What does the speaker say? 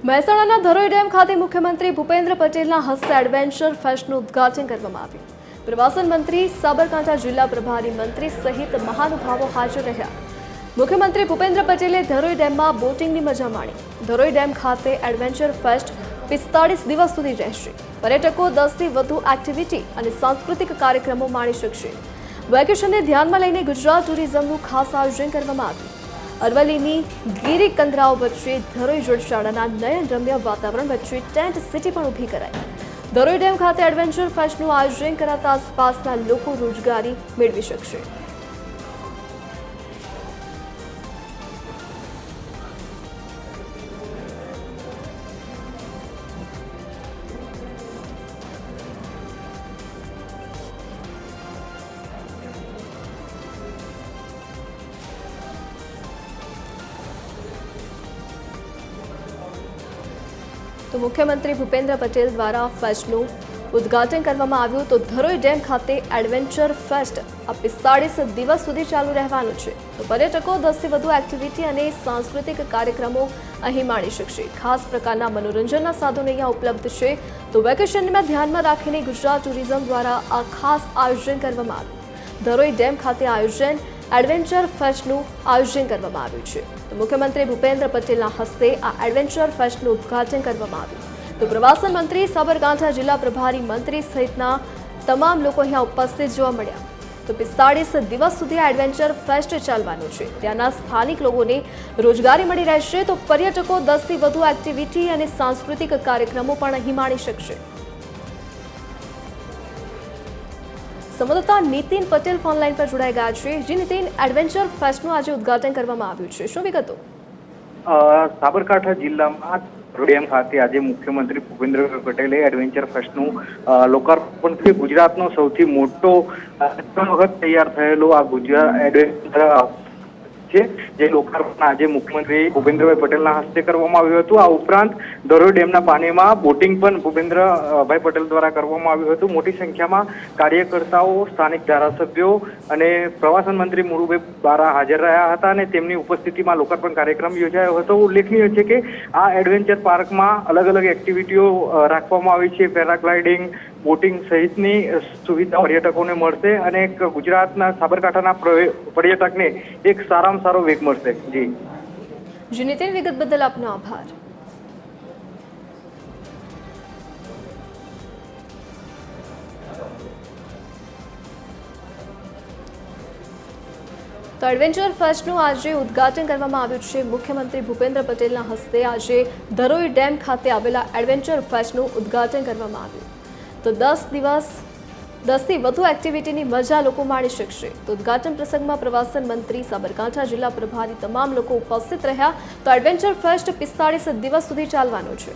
મહેસાણાના ધરોઈ ડેમ ખાતે મુખ્યમંત્રી ભૂપેન્દ્ર પટેલના હસ્તે એડવેન્ચર ફેસ્ટનું ઉદ્ઘાટન કરવામાં આવ્યું। પ્રવાસન મંત્રી, સાબરકાંઠા જિલ્લા પ્રભારી મંત્રી સહિત મહાનુભાવો હાજર રહ્યા। મુખ્યમંત્રી ભૂપેન્દ્ર પટેલે ધરોઈ ડેમમાં બોટિંગની મજા માણી। ધરોઈ ડેમ ખાતે એડવેન્ચર ફેસ્ટ 45 દિવસ સુધી રહેશે। પર્યટકો 10થી વધુ એક્ટિવિટી અને સાંસ્કૃતિક કાર્યક્રમો માણી શકશે। વેકેશનને ધ્યાનમાં લઈને ગુજરાત ટુરિઝમનું ખાસ આયોજન કરવામાં આવ્યું। અરવલ્લીની ગીરી કંદરાઓ વચ્ચે ધરોઈ જળશાળાના નયનરમ્ય વાતાવરણ વચ્ચે ટેન્ટ સિટી પણ ઊભી કરાઈ। ધરોઈ ડેમ ખાતે એડવેન્ચર ફેસ્ટનું આયોજન કરાતા આસપાસના લોકો રોજગારી મેળવી શકશે। તો મુખ્યમંત્રી ભૂપેન્દ્ર પટેલ દ્વારા ફેસ્ટનું ઉદ્ઘાટન કરવામાં આવ્યું। તો ધરોઈ ડેમ ખાતે એડવેન્ચર ફેસ્ટ 45 દિવસ સુધી ચાલુ રહેવાનું છે। તો પર્યટકો 10થી વધુ એક્ટિવિટી અને સાંસ્કૃતિક કાર્યક્રમો અહીં માણી શકશે। ખાસ પ્રકારના મનોરંજનના સાધનો અહીંયા ઉપલબ્ધ છે। તો વેકેશનમાં ધ્યાનમાં રાખીને ગુજરાત ટુરિઝમ દ્વારા આ ખાસ આયોજન કરવામાં આવ્યું। ધરોઈ ડેમ ખાતે એડવેન્ચર ફેસ્ટનું આયોજન કરવામાં આવ્યું છે। તો મુખ્યમંત્રી ભૂપેન્દ્ર પટેલના હસ્તે આ એડવેન્ચર ફેસ્ટનું ઉદ્ઘાટન કરવામાં આવ્યું। તો પ્રવાસન મંત્રી, સાબરકાંઠા જિલ્લા પ્રભારી મંત્રી સહિતના તમામ લોકો અહીંયા ઉપસ્થિત જોવા મળ્યા। તો 45 દિવસ સુધી આ એડવેન્ચર ફેસ્ટ ચાલવાનું છે। ત્યાંના સ્થાનિક લોકોને રોજગારી મળી રહેશે। તો પર્યટકો 10થી વધુ એક્ટિવિટી અને સાંસ્કૃતિક કાર્યક્રમો પણ અહીં માણી શકશે। સંવાદદાતા નીતિન પટેલ ફોનલાઈન પર જોડાઈ ગયા છે। જી નીતિન, એડવેન્ચર ફેસ્ટનું આજે ઉદ્ઘાટન કરવામાં આવ્યું છે, શું વિગતો? સાબરકાંઠા જિલ્લામાં ડેમ ખાતે આજે મુખ્યમંત્રી ભૂપેન્દ્ર પટેલે એડવેન્ચર ફેસ્ટનું લોકાર્પણ કર્યું। ગુજરાતનો સૌથી મોટો વખત તૈયાર થયેલો આ ગુજરાત એડવેન્ચર છે, જે લોકાર્પણ આજે મુખ્યમંત્રી ભૂપેન્દ્રભાઈ પટેલના હસ્તે કરવામાં આવ્યું હતું। આ ઉપરાંત ધરોઈ ડેમના પાણીમાં બોટિંગ પણ ભૂપેન્દ્રભાઈ પટેલ દ્વારા કરવામાં આવ્યું હતું। મોટી સંખ્યામાં કાર્યકર્તાઓ, સ્થાનિક ધારાસભ્યો અને પ્રવાસન મંત્રી મુળુભાઈ બારા હાજર રહ્યા હતા અને તેમની ઉપસ્થિતિમાં લોકાર્પણ કાર્યક્રમ યોજાયો હતો। ઉલ્લેખનીય છે કે આ એડવેન્ચર પાર્કમાં અલગ અલગ એક્ટિવિટીઓ રાખવામાં આવી છે। પેરાગ્લાઇડિંગ, બોટિંગ સહિતની સુવિધા પર્યટકોને મળશે અને ગુજરાતના સાબરકાંઠાના પર્યટકને એક સારામાં સારો વેગ મળશે। જી નીતિન, વિગત બદલ આપનો આભાર। તો એડવેન્ચર ફેસ્ટનું આજે ઉદ્ઘાટન કરવામાં આવ્યું છે। મુખ્યમંત્રી ભૂપેન્દ્ર પટેલના હસ્તે આજે ધરોઈ ડેમ ખાતે આવેલા એડવેન્ચર ફેસ્ટનું ઉદ્ઘાટન કરવામાં આવ્યું। તો 10થી વધુ એક્ટિવિટીની મજા લોકો માણી શકશે। તો ઉદ્ઘાટન પ્રસંગમાં પ્રવાસન મંત્રી, સાબરકાંઠા જિલ્લા પ્રભારી તમામ લોકો ઉપસ્થિત રહ્યા। તો એડવેન્ચર ફેસ્ટ 45 દિવસ સુધી ચાલવાનું છે।